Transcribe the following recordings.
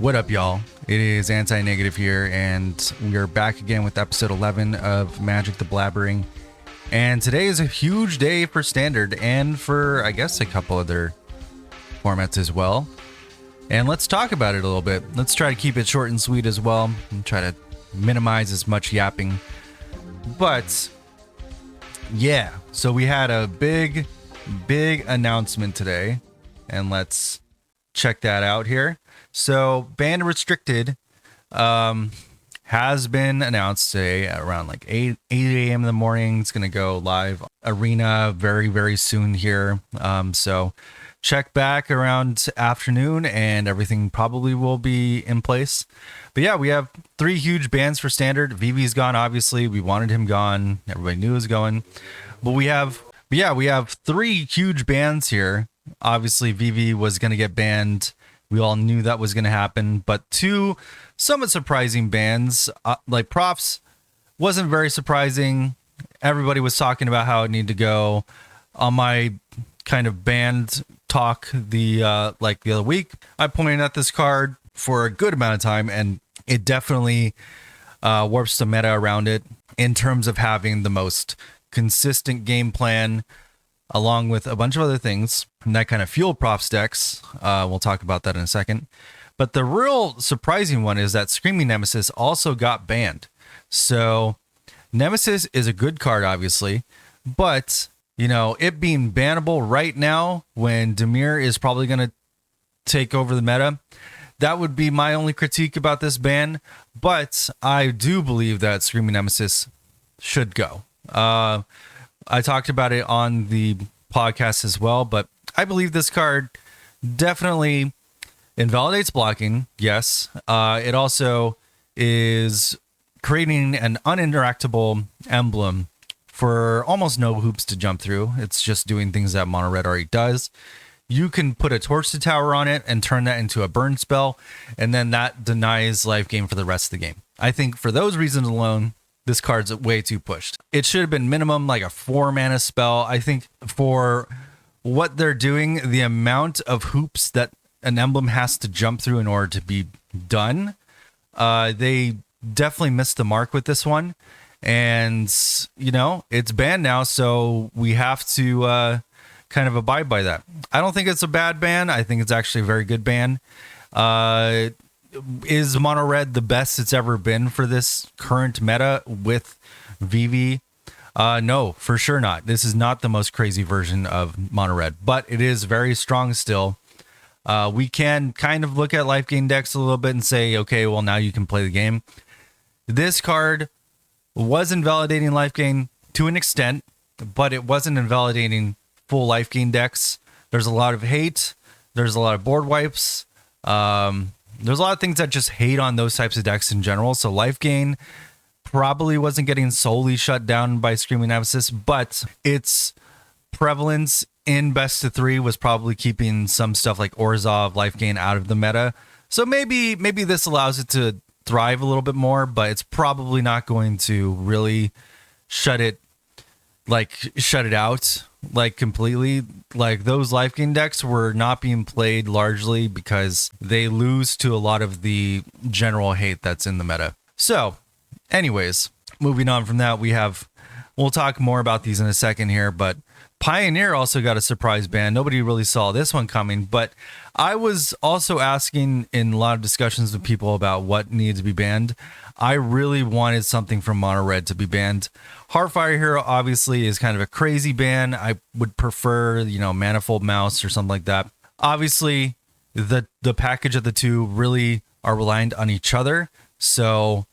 What up, y'all? It is Anti-Negative here, and we are back again with episode 11 of Magic the Blabbering. And today is a huge day for Standard and for, I guess, a couple other formats as well. And let's talk about it a little bit. Let's try to keep it short and sweet as well, and try to minimize as much yapping. But yeah, so we had a big announcement today, and let's check that out here. So Banned Restricted has been announced today at around like 8 a.m. in the morning. It's going to go live arena very soon here. So check back around afternoon and everything probably will be in place. But yeah, we have 3 huge bans for Standard. VV's gone, obviously. We wanted him gone. Everybody knew he was going. But we have 3 huge bans here. Obviously, VV was going to get banned. We all knew that was going to happen, but 2 somewhat surprising bans, like Profts, wasn't very surprising. Everybody was talking about how it needed to go. On my kind of banned talk the other week, I pointed at this card for a good amount of time, and it definitely warps the meta around it in terms of having the most consistent game plan, along with a bunch of other things that kind of fuel Prof's decks. We'll talk about that in a second. But the real surprising one is that Screaming Nemesis also got banned. So Nemesis is a good card, obviously, but you know, it being bannable right now when Dimir is probably going to take over the meta, that would be my only critique about this ban. But I do believe that Screaming Nemesis should go. I talked about it on the podcast as well, but I believe this card definitely invalidates blocking. Yes. It also is creating an uninteractable emblem for almost no hoops to jump through. It's just doing things that Mono Red already does. You can put a Torch to Tower on it and turn that into a burn spell, and then that denies life gain for the rest of the game. I think for those reasons alone, this card's way too pushed. It should have been minimum like a 4 mana spell. I think for what they're doing, the amount of hoops that an emblem has to jump through in order to be done, they definitely missed the mark with this one. And, you know, it's banned now, so we have to kind of abide by that. I don't think it's a bad ban. I think it's actually a very good ban. Is Mono Red the best it's ever been for this current meta with VV? No, for sure not. This is not the most crazy version of Mono Red, but it is very strong still. We can kind of look at life gain decks a little bit and say, okay, well, now you can play the game. This card was invalidating life gain to an extent, but it wasn't invalidating full life gain decks. There's a lot of hate. There's a lot of board wipes. There's a lot of things that just hate on those types of decks in general. So life gain probably wasn't getting solely shut down by Screaming Nemesis, but its prevalence in best of 3 was probably keeping some stuff like Orzhov life gain out of the meta. So maybe this allows it to thrive a little bit more, but it's probably not going to really shut it out like completely. Like those life gain decks were not being played largely because they lose to a lot of the general hate that's in the meta. So anyways, moving on from that, we'll talk more about these in a second here, but Pioneer also got a surprise ban. Nobody really saw this one coming, but I was also asking in a lot of discussions with people about what needs to be banned. I really wanted something from Mono Red to be banned. Heartfire Hero obviously is kind of a crazy ban. I would prefer, Manifold Mouse or something like that. Obviously, the package of the 2 really are reliant on each other. So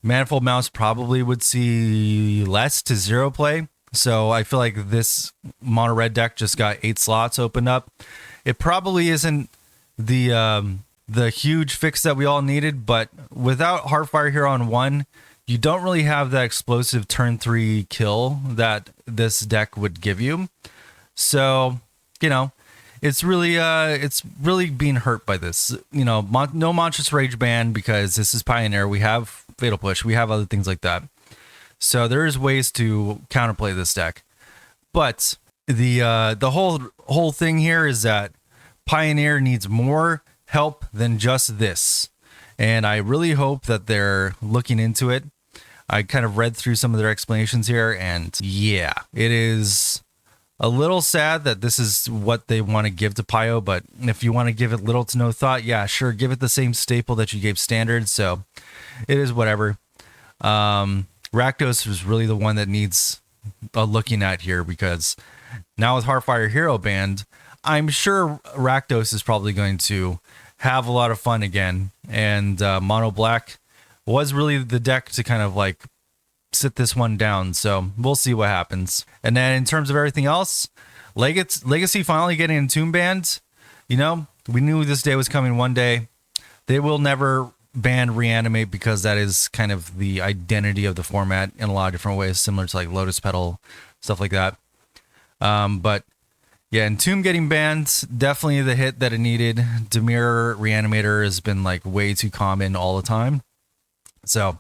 Manifold Mouse probably would see less to 0 play. So I feel like this Mono Red deck just got 8 slots opened up. It probably isn't the huge fix that we all needed, but without Heartfire Hero on 1, you don't really have that explosive turn 3 kill that this deck would give you. So, it's really being hurt by this. No Monstrous Rage ban because this is Pioneer. We have Fatal Push. We have other things like that. So there's ways to counterplay this deck. But the whole thing here is that Pioneer needs more help than just this. And I really hope that they're looking into it. I kind of read through some of their explanations here, and yeah, it is a little sad that this is what they want to give to Pio, but if you want to give it little to no thought, yeah, sure, give it the same staple that you gave standard, so it is whatever. Rakdos is really the one that needs looking at here, because now with Heartfire Hero banned, I'm sure Rakdos is probably going to have a lot of fun again, and Mono Black was really the deck to kind of like sit this one down, so we'll see what happens. And then in terms of everything else, Legacy finally getting Entomb banned. You know, we knew this day was coming one day. They will never ban Reanimate, because that is kind of the identity of the format in a lot of different ways, similar to like Lotus Petal, stuff like that. But yeah, Entomb getting banned, definitely the hit that it needed. Dimir Reanimator has been like way too common all the time. So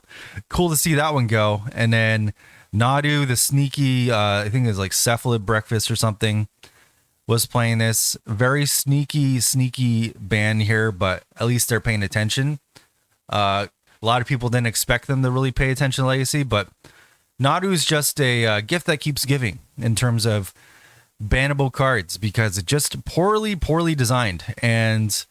cool to see that one go. And then Nadu, the sneaky, I think it was like Cephalid Breakfast or something, was playing this. Very sneaky ban here, but at least they're paying attention. A lot of people didn't expect them to really pay attention to Legacy, but Nadu is just a gift that keeps giving in terms of bannable cards, because it's just poorly designed. And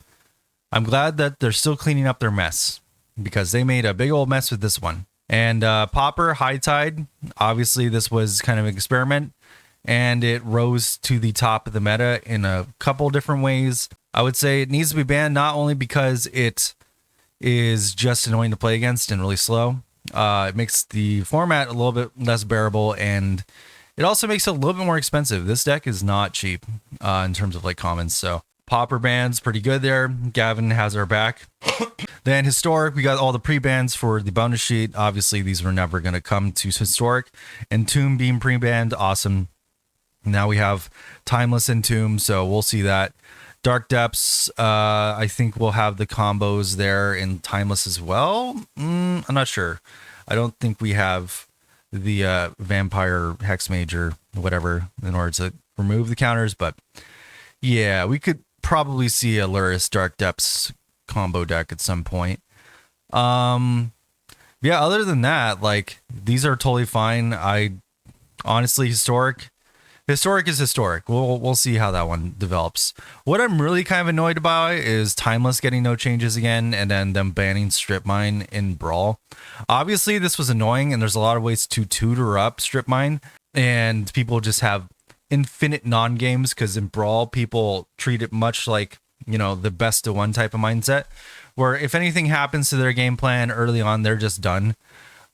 I'm glad that they're still cleaning up their mess, because they made a big old mess with this one. And Popper, High Tide, obviously this was kind of an experiment, and it rose to the top of the meta in a couple different ways. I would say it needs to be banned, not only because it is just annoying to play against and really slow. It makes the format a little bit less bearable, and it also makes it a little bit more expensive. This deck is not cheap in terms of like commons, so Popper ban's pretty good there. Gavin has our back. Then Historic, we got all the pre-bans for the bonus sheet. Obviously, these were never going to come to Historic. Entomb being pre-banned, awesome. Now we have Timeless Entomb, so we'll see that. Dark Depths, I think we'll have the combos there in Timeless as well. I'm not sure. I don't think we have the Vampire Hex Mage or whatever in order to remove the counters, but yeah, we could probably see a Luris Dark Depths combo deck at some point. Yeah, other than that, like, these are totally fine. I honestly, Historic is Historic. We'll see how that one develops. What I'm really kind of annoyed about is Timeless getting no changes again, and then them banning Strip Mine in Brawl. Obviously, this was annoying, and there's a lot of ways to tutor up Strip Mine, and people just have infinite non-games, because in Brawl, people treat it much like, you know, the best of one type of mindset, where if anything happens to their game plan early on, they're just done.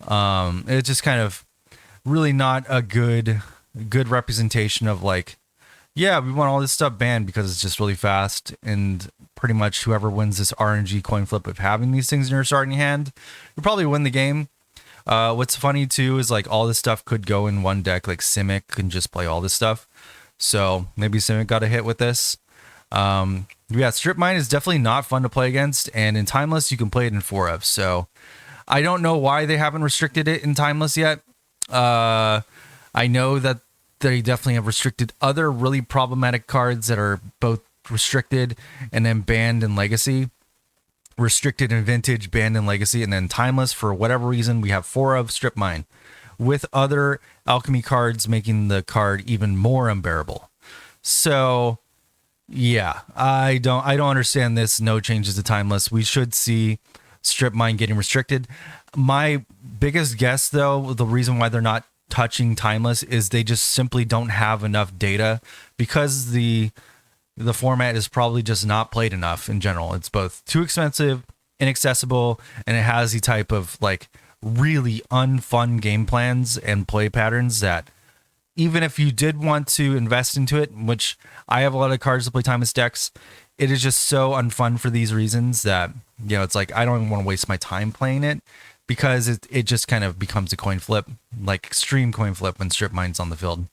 It's just kind of really not a good representation of like, yeah, we want all this stuff banned because it's just really fast, and pretty much whoever wins this RNG coin flip of having these things in your starting hand, you'll probably win the game. What's funny too is like all this stuff could go in one deck, like Simic can just play all this stuff. So maybe Simic got a hit with this. Yeah, Strip Mine is definitely not fun to play against, and in Timeless you can play it in 4 of. So I don't know why they haven't restricted it in Timeless yet. I know that they definitely have restricted other really problematic cards that are both restricted and then banned in Legacy. Restricted in Vintage, banned in Legacy, and then Timeless, for whatever reason, we have 4 of Strip Mine, with other alchemy cards making the card even more unbearable. So yeah, I don't understand this. No changes to Timeless. We should see Strip Mine getting restricted. My biggest guess, though, the reason why they're not touching Timeless is they just simply don't have enough data, because the format is probably just not played enough in general. It's both too expensive, inaccessible, and it has the type of like really unfun game plans and play patterns that even if you did want to invest into it, which I have a lot of cards to play Timeless decks, it is just so unfun for these reasons that, you know, it's like I don't even want to waste my time playing it, because it just kind of becomes a coin flip, like extreme coin flip when Strip Mine's on the field.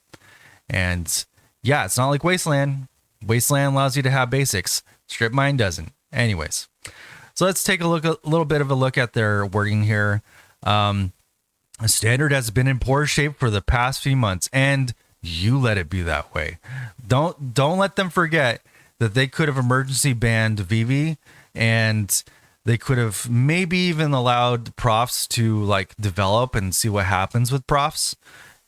And yeah, it's not like Wasteland. Wasteland allows you to have basics. Strip Mine doesn't. Anyways, so let's take a little bit of a look at their wording here. Standard has been in poor shape for the past few months, and you let it be that way. Don't let them forget that they could have emergency banned Vivi and they could have maybe even allowed profs to like develop and see what happens with profs.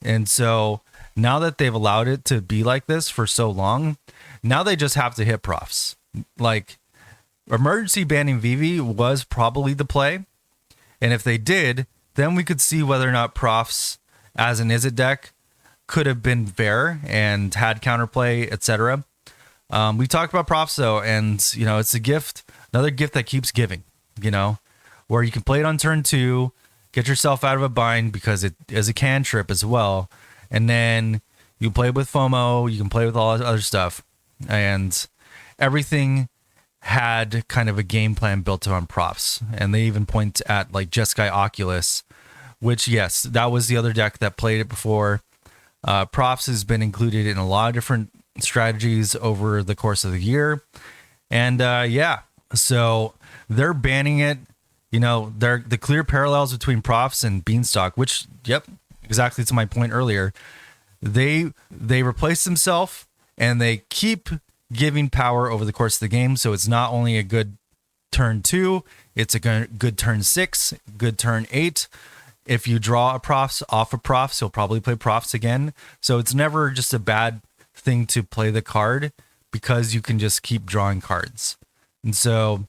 And so now that they've allowed it to be like this for so long, now they just have to hit profs. Like, emergency banning Vivi was probably the play. And if they did, then we could see whether or not profs as an Izzet deck could have been fair and had counterplay, etc. We talked about profs though, and it's a gift, another gift that keeps giving, where you can play it on turn 2, get yourself out of a bind because it is a cantrip as well. And then you play with FOMO, you can play with all other stuff. And everything had kind of a game plan built on profs. And they even point at like Jeskai Oculus, which, yes, that was the other deck that played it before. Profs has been included in a lot of different strategies over the course of the year. And so they're banning it. They're the clear parallels between profs and Beanstalk, which, yep, exactly to my point earlier. They replace themselves and they keep giving power over the course of the game. So it's not only a good turn 2, it's a good turn 6, good turn 8. If you draw a profs off of profs, you'll probably play profs again. So it's never just a bad thing to play the card because you can just keep drawing cards. And so,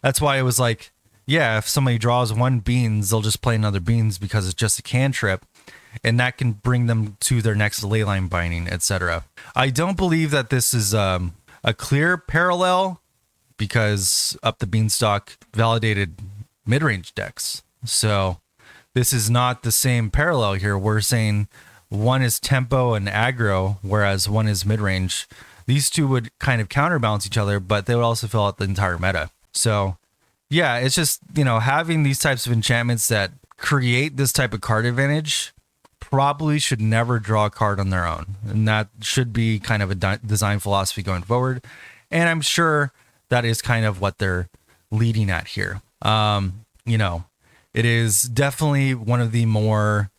that's why it was like, yeah, if somebody draws one beans, they'll just play another beans because it's just a cantrip. And that can bring them to their next leyline binding, etc. I don't believe that this is a clear parallel because Up the Beanstalk validated mid-range decks. So this is not the same parallel here. We're saying one is tempo and aggro, whereas one is mid-range. These two would kind of counterbalance each other, but they would also fill out the entire meta. So yeah, it's just, having these types of enchantments that create this type of card advantage probably should never draw a card on their own. And that should be kind of a design philosophy going forward. And I'm sure that is kind of what they're leading at here. It is definitely one of the more,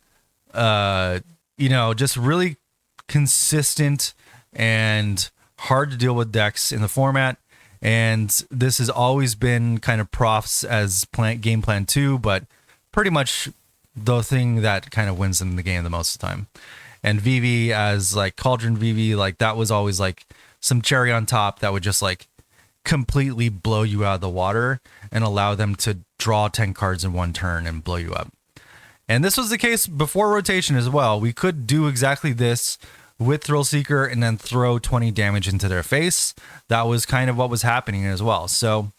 just really consistent and hard to deal with decks in the format. And this has always been kind of profs as game plan 2, but pretty much the thing that kind of wins in the game the most of the time. And Vivi as like Cauldron Vivi, like that was always like some cherry on top that would just like completely blow you out of the water and allow them to draw 10 cards in one turn and blow you up. And this was the case before rotation as well. We could do exactly this with Thrill Seeker and then throw 20 damage into their face. That was kind of what was happening as well. So,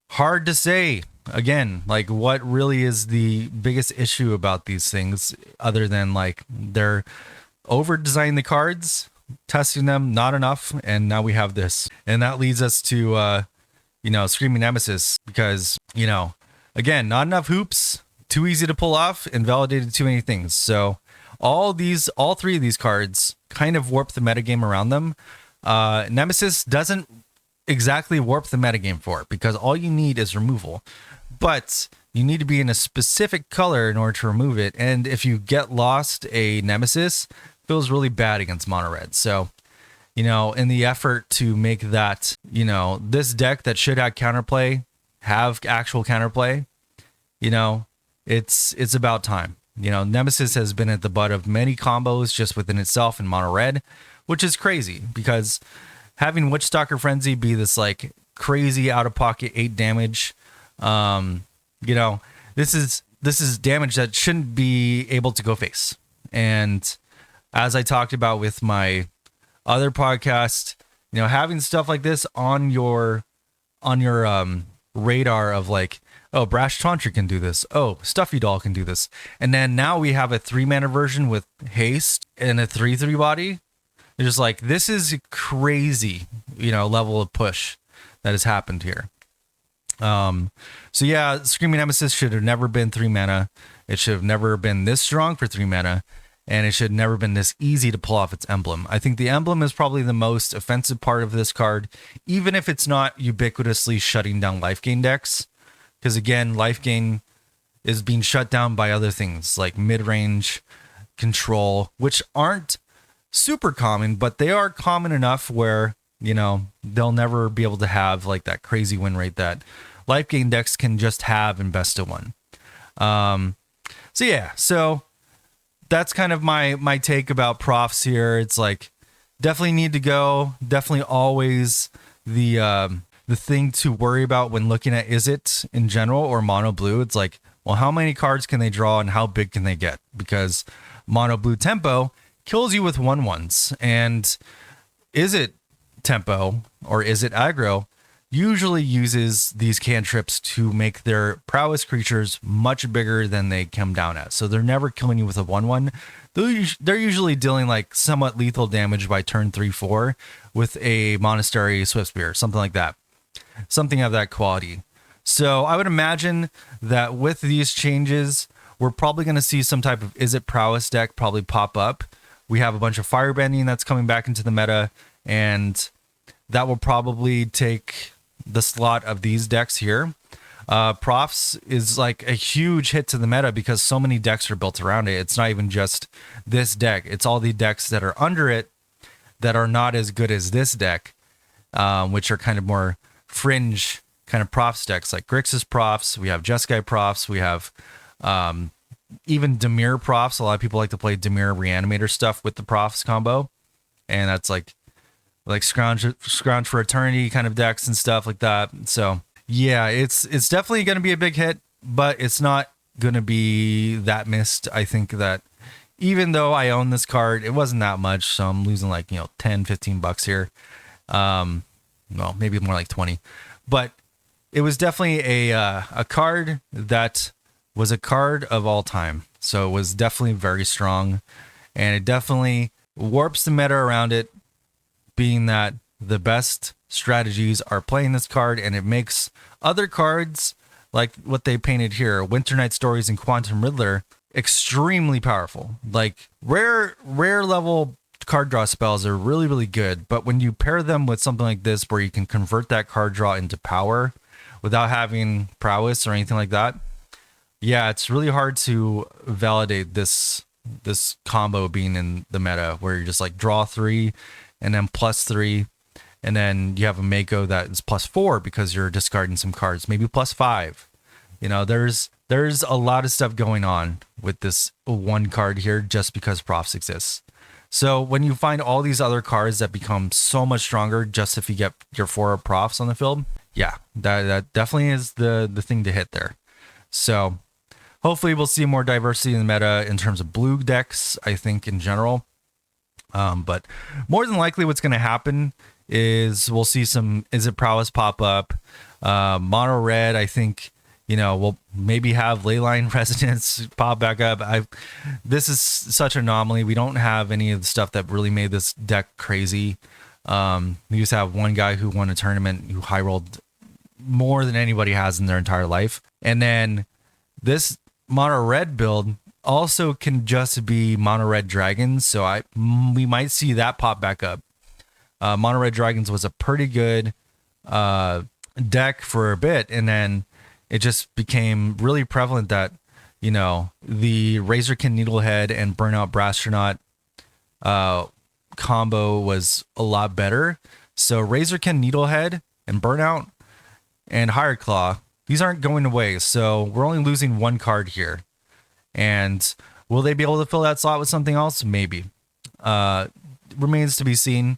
hard to say. Again, like what really is the biggest issue about these things other than like they're over designing the cards, testing them not enough, and now we have this. And that leads us to Screaming Nemesis because, again, not enough hoops, too easy to pull off, and validated too many things. So all 3 of these cards kind of warp the metagame around them. Nemesis doesn't exactly warp the metagame for it because all you need is removal. But you need to be in a specific color in order to remove it. And if you get lost a Nemesis, it feels really bad against mono red. So, in the effort to make that, this deck that should have counterplay, have actual counterplay, it's about time. Nemesis has been at the butt of many combos just within itself in mono red, which is crazy because having Witchstalker Frenzy be this like crazy out of pocket 8 damage, this is damage that shouldn't be able to go face. And as I talked about with my other podcast, having stuff like this on your radar of like, oh, Brash Tantra can do this. Oh, Stuffy Doll can do this. And then now we have a 3-mana version with haste and a 3/3 body. It's just like, this is a crazy, level of push that has happened here. So yeah, Screaming Nemesis should have never been 3 mana. It should have never been this strong for 3 mana. And it should have never been this easy to pull off its emblem. I think the emblem is probably the most offensive part of this card, even if it's not ubiquitously shutting down life gain decks. Because again, life gain is being shut down by other things like mid-range, control, which aren't super common, but they are common enough where, You know, they'll never be able to have like that crazy win rate that life gain decks can just have in best of one. So yeah, so that's kind of my take about profs here. It's like definitely need to go. Definitely always the thing to worry about when looking at is it in general or mono blue. It's like, well, how many cards can they draw and how big can they get? Because mono blue tempo kills you with 1/1s, and is it tempo or is it aggro usually uses these cantrips to make their prowess creatures much bigger than they come down at. So they're never killing you with a 1/1. They're usually dealing like somewhat lethal damage by turn 3-4 with a Monastery Swiftspear, something like that. Something of that quality. So I would imagine that with these changes, we're probably going to see some type of Is It Prowess deck probably pop up. We have a bunch of firebending that's coming back into the meta, and that will probably take the slot of these decks here. Profs is like a huge hit to the meta because so many decks are built around it. It's not even just this deck. It's all the decks that are under it that are not as good as this deck, which are kind of more fringe kind of profs decks like Grixis profs. We have Jeskai profs. We have even Dimir profs. A lot of people like to play Dimir Reanimator stuff with the profs combo. And that's like scrounge for eternity kind of decks and stuff like that. So yeah, it's definitely going to be a big hit, but it's not going to be that missed. I think that even though I own this card, it wasn't that much. So I'm losing like, $10-15 here. Well, maybe more like 20, but it was definitely a card that was a card of all time. So it was definitely very strong, and it definitely warps the meta around it, being that the best strategies are playing this card, and it makes other cards like what they painted here, Winter Night Stories and Quantum Riddler, extremely powerful. Like rare level card draw spells are really, really good, but when you pair them with something like this where you can convert that card draw into power without having prowess or anything like that, yeah, it's really hard to validate this combo being in the meta where you're just like draw 3 and then +3, and then you have a Mako that is +4 because you're discarding some cards, maybe +5. There's a lot of stuff going on with this one card here just because profs exists. So when you find all these other cards that become so much stronger just if you get your 4 profs on the field, yeah, that definitely is the thing to hit there. So hopefully we'll see more diversity in the meta in terms of blue decks, I think, in general. But more than likely what's going to happen is we'll see some Is It Prowess pop up. Mono red, I think, we'll maybe have Leyline Resonance pop back up. This is such an anomaly. We don't have any of the stuff that really made this deck crazy. We just have one guy who won a tournament who high rolled more than anybody has in their entire life. And then this mono red build also can just be mono red dragons, so we might see that pop back up. Mono red dragons was a pretty good deck for a bit, and then it just became really prevalent that the Razorkin Needlehead and Burnout Brastronaut combo was a lot better. So Razorkin Needlehead and Burnout and Hired Claw, these aren't going away, so we're only losing one card here. And will they be able to fill that slot with something else? Maybe. Remains to be seen.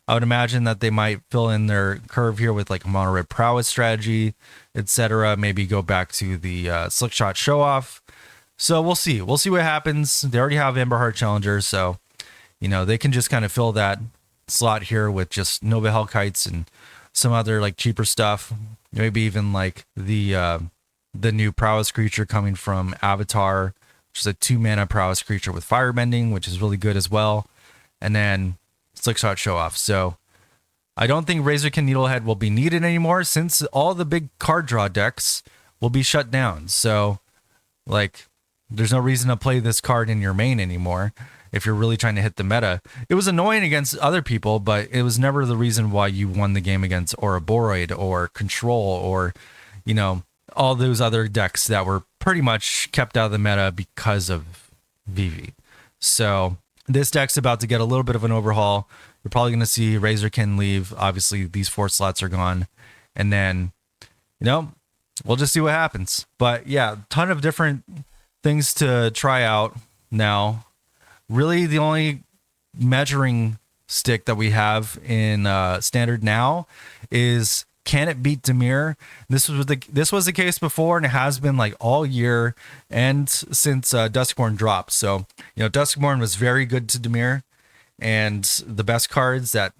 I would imagine that they might fill in their curve here with like a mono red prowess strategy, etc. Maybe go back to the slick shot show off. So we'll see. We'll see what happens. They already have Emberheart Challenger, so they can just kind of fill that slot here with just Nova Hellkites and some other like cheaper stuff. Maybe even like the new prowess creature coming from Avatar, which is a 2-mana prowess creature with firebending, which is really good as well. And then Slick Shot Show Off. So I don't think Razorkin Needlehead will be needed anymore since all the big card draw decks will be shut down. So like there's no reason to play this card in your main anymore if you're really trying to hit the meta. It was annoying against other people, but it was never the reason why you won the game against Ouroboros or Control or, all those other decks that were pretty much kept out of the meta because of Vivi. So this deck's about to get a little bit of an overhaul. we're probably going to see Razorkin leave. Obviously, these 4 slots are gone. And then, we'll just see what happens. But yeah, ton of different things to try out now. Really, the only measuring stick that we have in standard now is, can it beat Dimir? This was the case before, and it has been like all year and since Duskborn dropped. So Duskborn was very good to Dimir, and the best cards that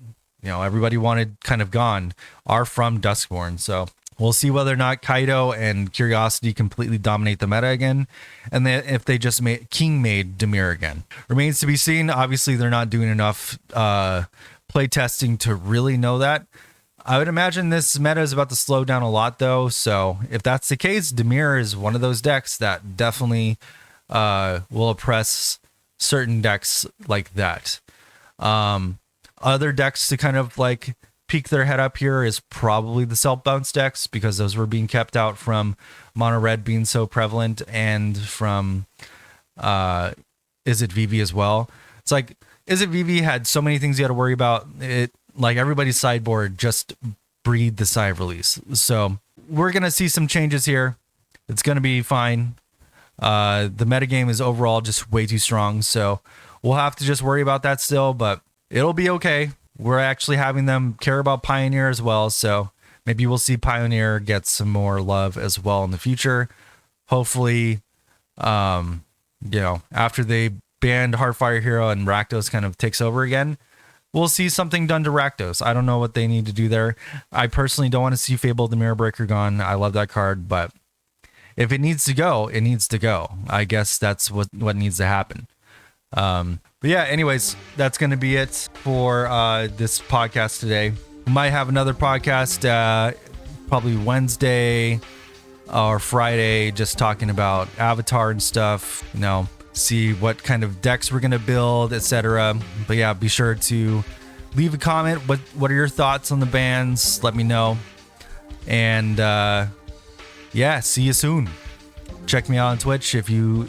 everybody wanted kind of gone are from Duskborn. So we'll see whether or not Kaido and Curiosity completely dominate the meta again, and then if they just made Dimir again. Remains to be seen. Obviously, they're not doing enough play testing to really know that. I would imagine this meta is about to slow down a lot, though. So if that's the case, Dimir is one of those decks that definitely will oppress certain decks like that. Other decks to kind of like peek their head up here is probably the self-bounce decks, because those were being kept out from mono red being so prevalent, and from Is It VV as well. It's like Is It VV had so many things you had to worry about. It like everybody's sideboard just breathed the sigh of release. So we're gonna see some changes here. It's gonna be fine. The metagame is overall just way too strong, so we'll have to just worry about that still, but it'll be okay. We're actually having them care about Pioneer as well, so maybe we'll see Pioneer get some more love as well in the future. Hopefully, after they banned Heartfire Hero and Rakdos kind of takes over again, we'll see something done to Rakdos. I don't know what they need to do there. I personally don't want to see Fable the Mirror Breaker gone. I love that card, but if it needs to go, it needs to go. I guess that's what needs to happen. But yeah, anyways, that's going to be it for this podcast today. We might have another podcast probably Wednesday or Friday, just talking about Avatar and stuff, see what kind of decks we're going to build, etc. But yeah, be sure to leave a comment. What are your thoughts on the bans? Let me know. And yeah, see you soon. Check me out on Twitch if you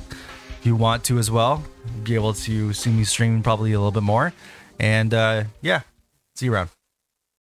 want to as well. Be able to see me streaming probably a little bit more. And yeah, see you around.